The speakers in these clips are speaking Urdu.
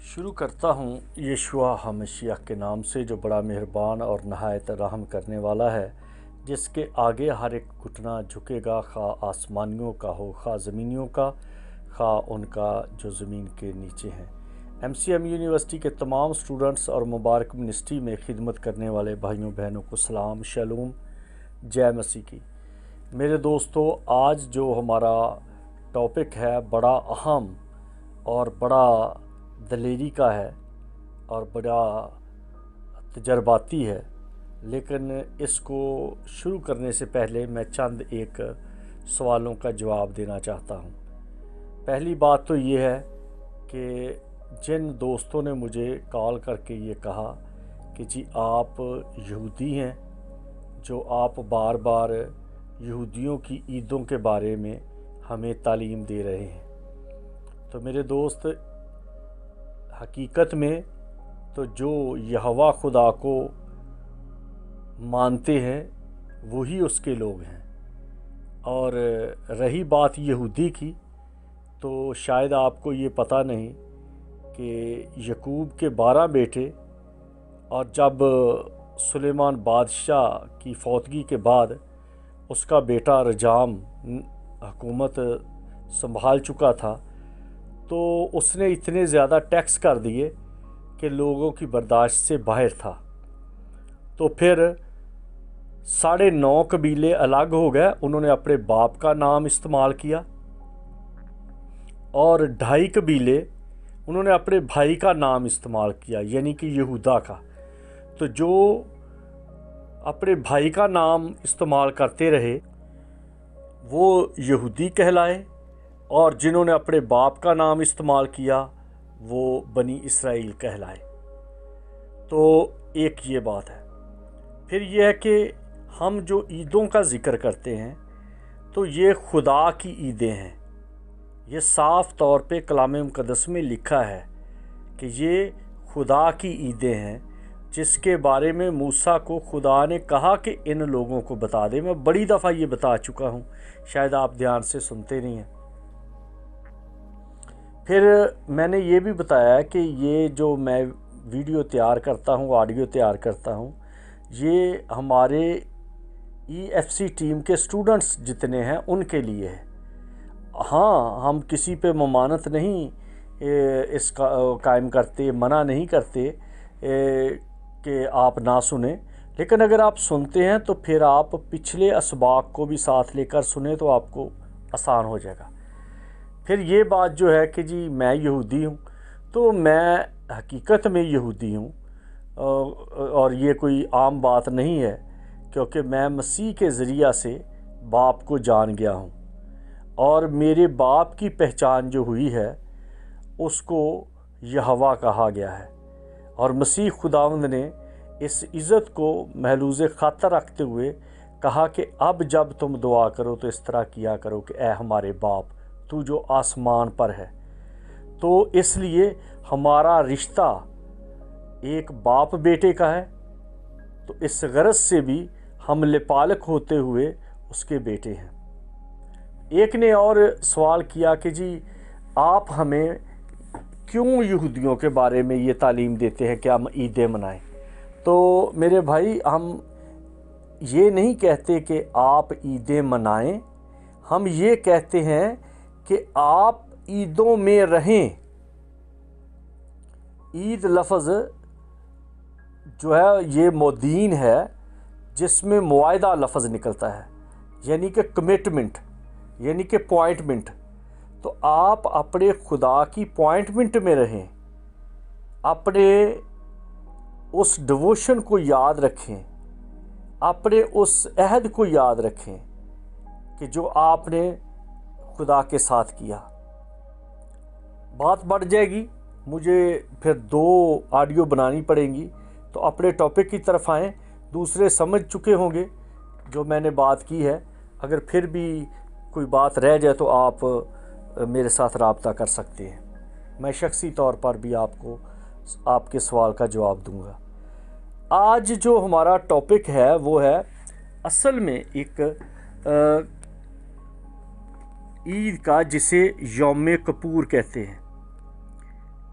شروع کرتا ہوں یشوع ہمشیہ کے نام سے جو بڑا مہربان اور نہایت رحم کرنے والا ہے، جس کے آگے ہر ایک گھٹنا جھکے گا، خواہ آسمانیوں کا ہو خواہ زمینیوں کا، خواہ ان کا جو زمین کے نیچے ہیں۔ MCM یونیورسٹی کے تمام سٹوڈنٹس اور مبارک منسٹری میں خدمت کرنے والے بھائیوں بہنوں کو سلام، شالوم، جے مسیح کی۔ میرے دوستو، آج جو ہمارا ٹاپک ہے بڑا اہم اور بڑا دلیری کا ہے اور بڑا تجرباتی ہے، لیکن اس کو شروع کرنے سے پہلے میں چند ایک سوالوں کا جواب دینا چاہتا ہوں۔ پہلی بات تو یہ ہے کہ جن دوستوں نے مجھے کال کر کے یہ کہا کہ جی آپ یہودی ہیں، جو آپ بار بار یہودیوں کی عیدوں کے بارے میں ہمیں تعلیم دے رہے ہیں، تو میرے دوست، حقیقت میں تو جو یہوہ خدا کو مانتے ہیں وہی اس کے لوگ ہیں۔ اور رہی بات یہودی کی، تو شاید آپ کو یہ پتہ نہیں کہ یعقوب کے 12 بیٹے، اور جب سلیمان بادشاہ کی فوتگی کے بعد اس کا بیٹا رجام حکومت سنبھال چکا تھا، تو اس نے اتنے زیادہ ٹیکس کر دیے کہ لوگوں کی برداشت سے باہر تھا۔ تو پھر 9.5 قبیلے الگ ہو گئے، انہوں نے اپنے باپ کا نام استعمال کیا، اور 2.5 قبیلے انہوں نے اپنے بھائی کا نام استعمال کیا، یعنی کہ یہودا کا۔ تو جو اپنے بھائی کا نام استعمال کرتے رہے وہ یہودی کہلائے، اور جنہوں نے اپنے باپ کا نام استعمال کیا وہ بنی اسرائیل کہلائے۔ تو ایک یہ بات ہے۔ پھر یہ ہے کہ ہم جو عیدوں کا ذکر کرتے ہیں تو یہ خدا کی عیدیں ہیں۔ یہ صاف طور پہ کلام مقدس میں لکھا ہے کہ یہ خدا کی عیدیں ہیں، جس کے بارے میں موسیٰ کو خدا نے کہا کہ ان لوگوں کو بتا دے۔ میں بڑی دفعہ یہ بتا چکا ہوں، شاید آپ دھیان سے سنتے نہیں ہیں۔ پھر میں نے یہ بھی بتایا کہ یہ جو میں ویڈیو تیار کرتا ہوں، آڈیو تیار کرتا ہوں، یہ ہمارے EFC ٹیم کے سٹوڈنٹس جتنے ہیں ان کے لیے ہے۔ ہاں، ہم کسی پہ ممانعت نہیں اس کا قائم کرتے، منع نہیں کرتے کہ آپ نہ سنیں، لیکن اگر آپ سنتے ہیں تو پھر آپ پچھلے اسباق کو بھی ساتھ لے کر سنیں تو آپ کو آسان ہو جائے گا۔ پھر یہ بات جو ہے کہ جی میں یہودی ہوں، تو میں حقیقت میں یہودی ہوں، اور یہ کوئی عام بات نہیں ہے، کیونکہ میں مسیح کے ذریعہ سے باپ کو جان گیا ہوں، اور میرے باپ کی پہچان جو ہوئی ہے اس کو یہوہ کہا گیا ہے، اور مسیح خداوند نے اس عزت کو محلوظ خاطر رکھتے ہوئے کہا کہ اب جب تم دعا کرو تو اس طرح کیا کرو کہ اے ہمارے باپ تو جو آسمان پر ہے۔ تو اس لیے ہمارا رشتہ ایک باپ بیٹے کا ہے، تو اس غرض سے بھی ہم لپالک ہوتے ہوئے اس کے بیٹے ہیں۔ ایک نے اور سوال کیا کہ جی آپ ہمیں کیوں یہودیوں کے بارے میں یہ تعلیم دیتے ہیں کہ ہم عیدیں منائیں؟ تو میرے بھائی، ہم یہ نہیں کہتے کہ آپ عیدیں منائیں، ہم یہ کہتے ہیں کہ آپ عیدوں میں رہیں۔ عید لفظ جو ہے یہ مودین ہے، جس میں معاہدہ لفظ نکلتا ہے، یعنی کہ کمٹمنٹ، یعنی کہ پوائنٹمنٹ۔ تو آپ اپنے خدا کی پوائنٹمنٹ میں رہیں، اپنے اس ڈیووشن کو یاد رکھیں، اپنے اس عہد کو یاد رکھیں کہ جو آپ نے خدا کے ساتھ کیا۔ بات بڑھ جائے گی، مجھے پھر 2 آڈیو بنانی پڑیں گی، تو اپنے ٹاپک کی طرف آئیں۔ دوسرے سمجھ چکے ہوں گے جو میں نے بات کی ہے، اگر پھر بھی کوئی بات رہ جائے تو آپ میرے ساتھ رابطہ کر سکتے ہیں، میں شخصی طور پر بھی آپ کو آپ کے سوال کا جواب دوں گا۔ آج جو ہمارا ٹاپک ہے وہ ہے اصل میں ایک عید کا، جسے یوم کپور کہتے ہیں۔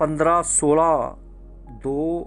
15, 16 2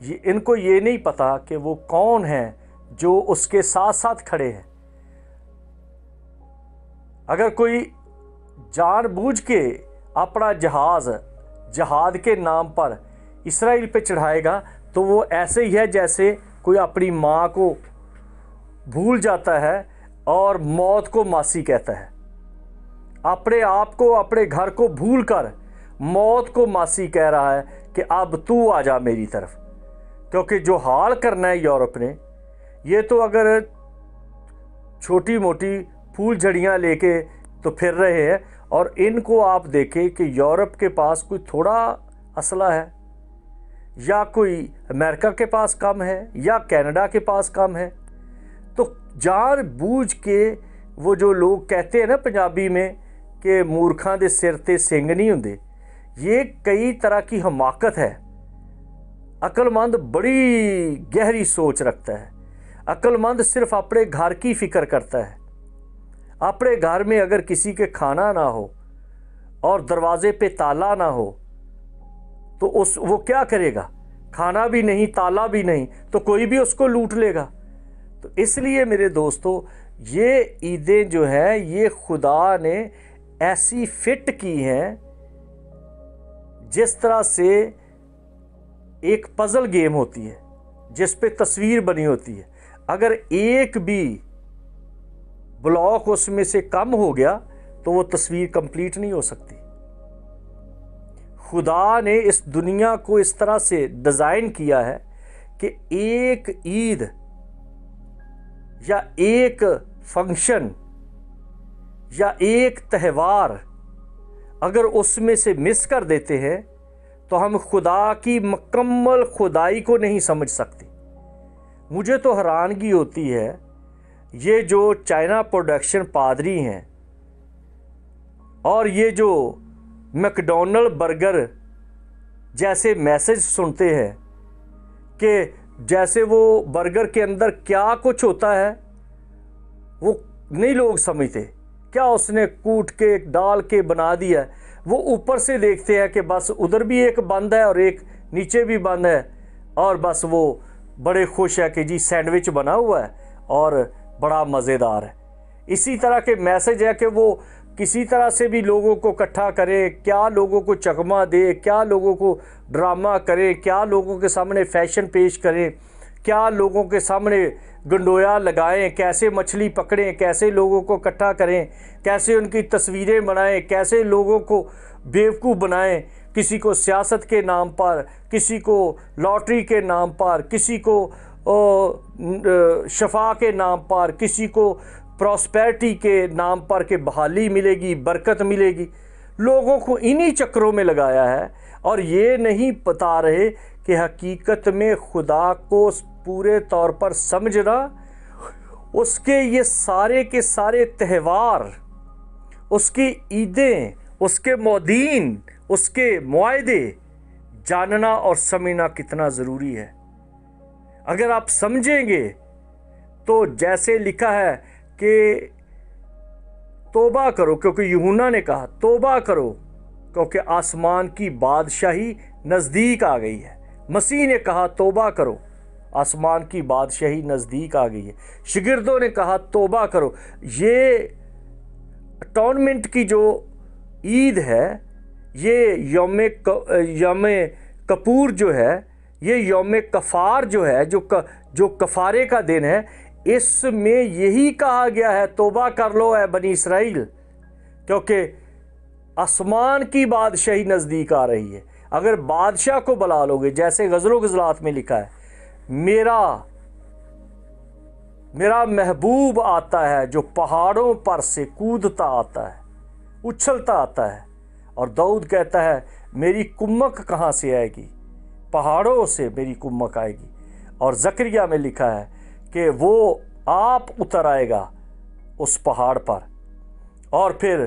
ان کو یہ نہیں پتا کہ وہ کون ہیں جو اس کے ساتھ ساتھ کھڑے ہیں۔ اگر کوئی جان بوجھ کے اپنا جہاز جہاد کے نام پر اسرائیل پہ چڑھائے گا تو وہ ایسے ہی ہے جیسے کوئی اپنی ماں کو بھول جاتا ہے اور موت کو ماسی کہتا ہے۔ اپنے آپ کو، اپنے گھر کو بھول کر موت کو ماسی کہہ رہا ہے کہ اب تو آ جا میری طرف، کیونکہ جو حال کرنا ہے یورپ نے، یہ تو اگر چھوٹی موٹی پھول جھڑیاں لے کے تو پھر رہے ہیں، اور ان کو آپ دیکھیں کہ یورپ کے پاس کوئی تھوڑا اسلحہ ہے، یا کوئی امریکہ کے پاس کم ہے، یا کینیڈا کے پاس کم ہے۔ تو جان بوجھ کے وہ جو لوگ کہتے ہیں نا پنجابی میں کہ مورکھاں دے سر تے سنگ نہیں ہوندے، یہ کئی طرح کی حماقت ہے۔ عقل مند بڑی گہری سوچ رکھتا ہے۔ عقل مند صرف اپنے گھر کی فکر کرتا ہے۔ اپنے گھر میں اگر کسی کے کھانا نہ ہو اور دروازے پہ تالا نہ ہو تو وہ کیا کرے گا؟ کھانا بھی نہیں، تالا بھی نہیں، تو کوئی بھی اس کو لوٹ لے گا۔ تو اس لیے میرے دوستو، یہ عیدیں جو ہیں یہ خدا نے ایسی فٹ کی ہیں جس طرح سے ایک پزل گیم ہوتی ہے جس پہ تصویر بنی ہوتی ہے، اگر ایک بھی بلاک اس میں سے کم ہو گیا تو وہ تصویر کمپلیٹ نہیں ہو سکتی۔ خدا نے اس دنیا کو اس طرح سے ڈیزائن کیا ہے کہ ایک عید یا ایک فنکشن یا ایک تہوار اگر اس میں سے مس کر دیتے ہیں تو ہم خدا کی مکمل خدائی کو نہیں سمجھ سکتے۔ مجھے تو حیرانگی ہوتی ہے، یہ جو چائنا پروڈکشن پادری ہیں اور یہ جو میکڈونلڈ برگر جیسے میسج سنتے ہیں کہ جیسے وہ برگر کے اندر کیا کچھ ہوتا ہے وہ نہیں لوگ سمجھتے، کیا اس نے کوٹ کے ڈال کے بنا دیا ہے۔ وہ اوپر سے دیکھتے ہیں کہ بس ادھر بھی ایک بند ہے اور ایک نیچے بھی بند ہے، اور بس وہ بڑے خوش ہے کہ جی سینڈوچ بنا ہوا ہے اور بڑا مزیدار ہے۔ اسی طرح کے میسج ہے کہ وہ کسی طرح سے بھی لوگوں کو اکٹھا کرے، کیا لوگوں کو چکما دے، کیا لوگوں کو ڈرامہ کرے، کیا لوگوں کے سامنے فیشن پیش کریں، کیا لوگوں کے سامنے گنڈویا لگائیں، کیسے مچھلی پکڑیں، کیسے لوگوں کو اکٹھا کریں، کیسے ان کی تصویریں بنائیں، کیسے لوگوں کو بیوقوف بنائیں، کسی کو سیاست کے نام پر، کسی کو لاٹری کے نام پر، کسی کو شفا کے نام پر، کسی کو پراسپیرٹی کے نام پر کہ بحالی ملے گی، برکت ملے گی۔ لوگوں کو انہی چکروں میں لگایا ہے اور یہ نہیں بتا رہے کہ حقیقت میں خدا کو پورے طور پر سمجھنا، اس کے یہ سارے کے سارے تہوار، اس کی عیدیں، اس کے موذین، اس کے معاہدے جاننا اور سمجھنا کتنا ضروری ہے۔ اگر آپ سمجھیں گے تو جیسے لکھا ہے کہ توبہ کرو، کیونکہ یوحنا نے کہا توبہ کرو کیونکہ آسمان کی بادشاہی نزدیک آ گئی ہے۔ مسیح نے کہا توبہ کرو، آسمان کی بادشاہی نزدیک آ گئی ہے۔ شاگردوں نے کہا توبہ کرو۔ یہ اٹونمنٹ کی جو عید ہے، یہ یوم کپور جو ہے، یہ یوم کفار جو ہے، جو کفارے کا دن ہے، اس میں یہی کہا گیا ہے توبہ کر لو اے بنی اسرائیل، کیونکہ آسمان کی بادشاہی نزدیک آ رہی ہے۔ اگر بادشاہ کو بلا لو گے، جیسے غزل و غزلات میں لکھا ہے، میرا محبوب آتا ہے جو پہاڑوں پر سے کودتا آتا ہے، اچھلتا آتا ہے، اور داؤد کہتا ہے میری کمک کہاں سے آئے گی؟ پہاڑوں سے میری کمک آئے گی۔ اور زکریا میں لکھا ہے کہ وہ آپ اتر آئے گا اس پہاڑ پر۔ اور پھر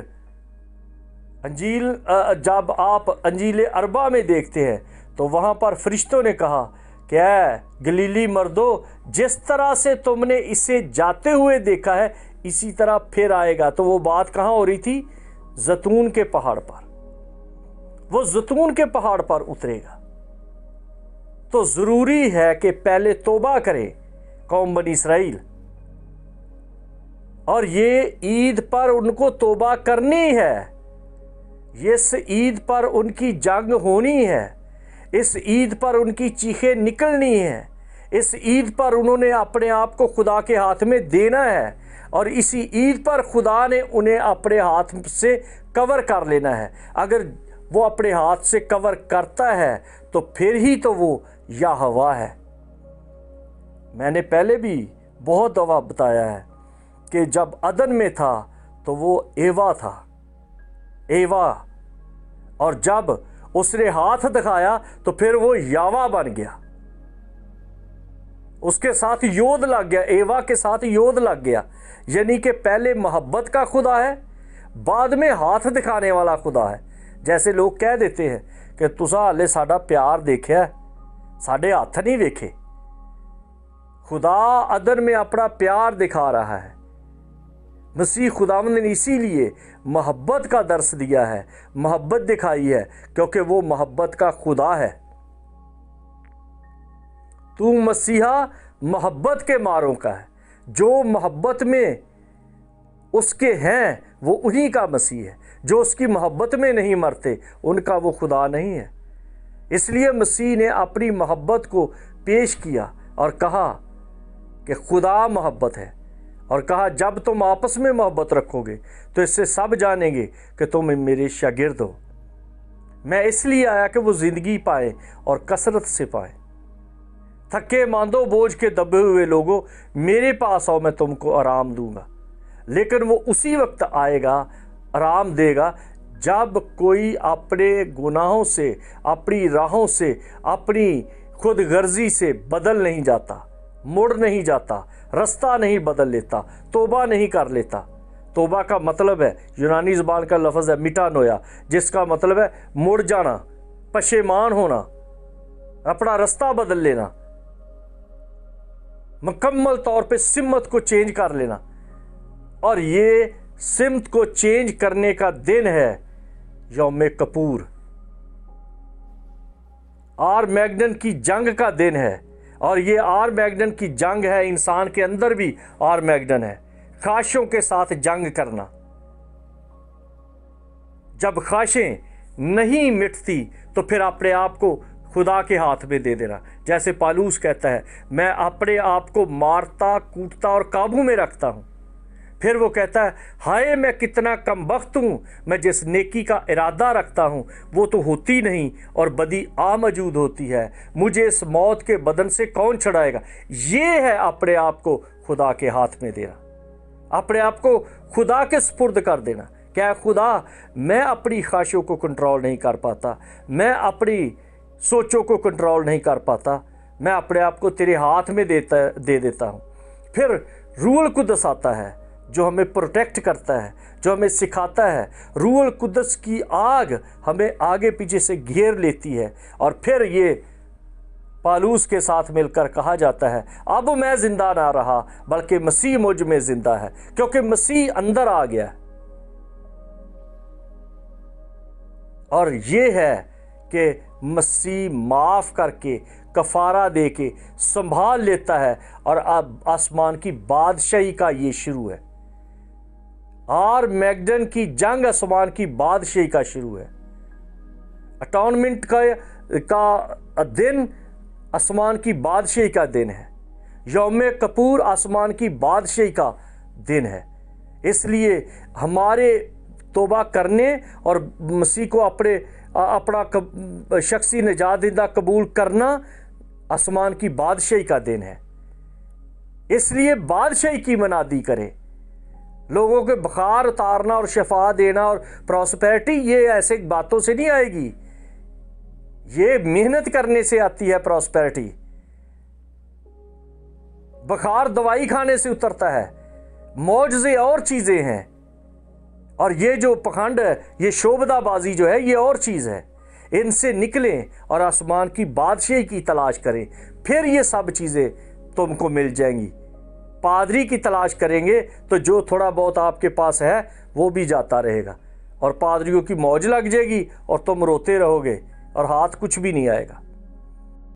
جب آپ انجیل اربع میں دیکھتے ہیں تو وہاں پر فرشتوں نے کہا کہ اے گلیلی مردو، جس طرح سے تم نے اسے جاتے ہوئے دیکھا ہے اسی طرح پھر آئے گا۔ تو وہ بات کہاں ہو رہی تھی؟ زیتون کے پہاڑ پر۔ وہ زیتون کے پہاڑ پر اترے گا۔ تو ضروری ہے کہ پہلے توبہ کرے قوم بنی اسرائیل، اور یہ عید پر ان کو توبہ کرنی ہے، اس عید پر ان کی جنگ ہونی ہے، اس عید پر ان کی چیخیں نکلنی ہیں، اس عید پر انہوں نے اپنے آپ کو خدا کے ہاتھ میں دینا ہے، اور اسی عید پر خدا نے انہیں اپنے ہاتھ سے کور کر لینا ہے۔ اگر وہ اپنے ہاتھ سے کور کرتا ہے تو پھر ہی تو وہ یہوہ ہے۔ میں نے پہلے بھی بہت دفعہ بتایا ہے کہ جب عدن میں تھا تو وہ ایوا تھا، ایوا، اور جب اس نے ہاتھ دکھایا تو پھر وہ یاوا بن گیا، اس کے ساتھ یود لگ گیا، ایوا کے ساتھ یود لگ گیا، یعنی کہ پہلے محبت کا خدا ہے، بعد میں ہاتھ دکھانے والا خدا ہے۔ جیسے لوگ کہہ دیتے ہیں کہ تسا ہلے ساڈا پیار دیکھا ہے، ساڈے ہاتھ نہیں دیکھے۔ خدا عدن میں اپنا پیار دکھا رہا ہے۔ مسیح خداوند نے اسی لیے محبت کا درس دیا ہے، محبت دکھائی ہے، کیونکہ وہ محبت کا خدا ہے۔ تو مسیحا محبت کے ماروں کا ہے، جو محبت میں اس کے ہیں وہ انہی کا مسیح ہے، جو اس کی محبت میں نہیں مرتے ان کا وہ خدا نہیں ہے۔ اس لیے مسیح نے اپنی محبت کو پیش کیا اور کہا کہ خدا محبت ہے، اور کہا جب تم آپس میں محبت رکھو گے تو اس سے سب جانیں گے کہ تم میرے شاگرد ہو۔ میں اس لیے آیا کہ وہ زندگی پائیں اور کثرت سے پائیں۔ تھکے ماندو بوجھ کے دبے ہوئے لوگوں، میرے پاس آؤ، میں تم کو آرام دوں گا۔ لیکن وہ اسی وقت آئے گا، آرام دے گا، جب کوئی اپنے گناہوں سے، اپنی راہوں سے، اپنی خود غرضی سے بدل نہیں جاتا، مڑ نہیں جاتا، رستہ نہیں بدل لیتا، توبہ نہیں کر لیتا۔ توبہ کا مطلب ہے، یونانی زبان کا لفظ ہے میٹانویا، جس کا مطلب ہے مڑ جانا، پشیمان ہونا، اپنا رستہ بدل لینا، مکمل طور پہ سمت کو چینج کر لینا۔ اور یہ سمت کو چینج کرنے کا دن ہے یوم کپور، آرمیگڈن کی جنگ کا دن ہے، اور یہ آرمیگڈن کی جنگ ہے، انسان کے اندر بھی آرمیگڈن ہے، خواہشوں کے ساتھ جنگ کرنا۔ جب خواہشیں نہیں مٹتی تو پھر اپنے آپ کو خدا کے ہاتھ میں دے دینا۔ جیسے پالوس کہتا ہے، میں اپنے آپ کو مارتا، کوٹتا اور قابو میں رکھتا ہوں۔ پھر وہ کہتا ہے، ہائے میں کتنا کم بخت ہوں، میں جس نیکی کا ارادہ رکھتا ہوں وہ تو ہوتی نہیں، اور بدی آ موجود ہوتی ہے، مجھے اس موت کے بدن سے کون چھڑائے گا۔ یہ ہے اپنے آپ کو خدا کے ہاتھ میں دینا، اپنے آپ کو خدا کے سپرد کر دینا۔ کہ خدا، میں اپنی خواہشوں کو کنٹرول نہیں کر پاتا، میں اپنی سوچوں کو کنٹرول نہیں کر پاتا، میں اپنے آپ کو تیرے ہاتھ میں دے دیتا ہوں۔ پھر روح القدس آتا ہے جو ہمیں پروٹیکٹ کرتا ہے، جو ہمیں سکھاتا ہے۔ روح القدس کی آگ ہمیں آگے پیچھے سے گھیر لیتی ہے، اور پھر یہ پالوس کے ساتھ مل کر کہا جاتا ہے، اب میں زندہ نہ رہا بلکہ مسیح مجھ میں زندہ ہے، کیونکہ مسیح اندر آ گیا ہے۔ اور یہ ہے کہ مسیح معاف کر کے، کفارہ دے کے سنبھال لیتا ہے، اور اب آسمان کی بادشاہی کا یہ شروع ہے۔ آرمیگڈن کی جنگ آسمان کی بادشاہی کا شروع ہے۔ اٹونمنٹ کا دن آسمان کی بادشاہی کا دن ہے۔ یوم کپور آسمان کی بادشاہی کا دن ہے۔ اس لیے ہمارے توبہ کرنے اور مسیح کو اپنا شخصی نجات دہندہ قبول کرنا آسمان کی بادشاہی کا دن ہے۔ اس لیے بادشاہی کی منادی کرے۔ لوگوں کے بخار اتارنا اور شفا دینا اور پراسپیرٹی، یہ ایسے باتوں سے نہیں آئے گی، یہ محنت کرنے سے آتی ہے پراسپیرٹی۔ بخار دوائی کھانے سے اترتا ہے، معجزے اور چیزیں ہیں، اور یہ جو پکھنڈ ہے، یہ شوبدہ بازی جو ہے، یہ اور چیز ہے۔ ان سے نکلیں اور آسمان کی بادشاہی کی تلاش کریں، پھر یہ سب چیزیں تم کو مل جائیں گی۔ پادری کی تلاش کریں گے تو جو تھوڑا بہت آپ کے پاس ہے وہ بھی جاتا رہے گا، اور پادریوں کی موج لگ جائے گی اور تم روتے رہو گے اور ہاتھ کچھ بھی نہیں آئے گا۔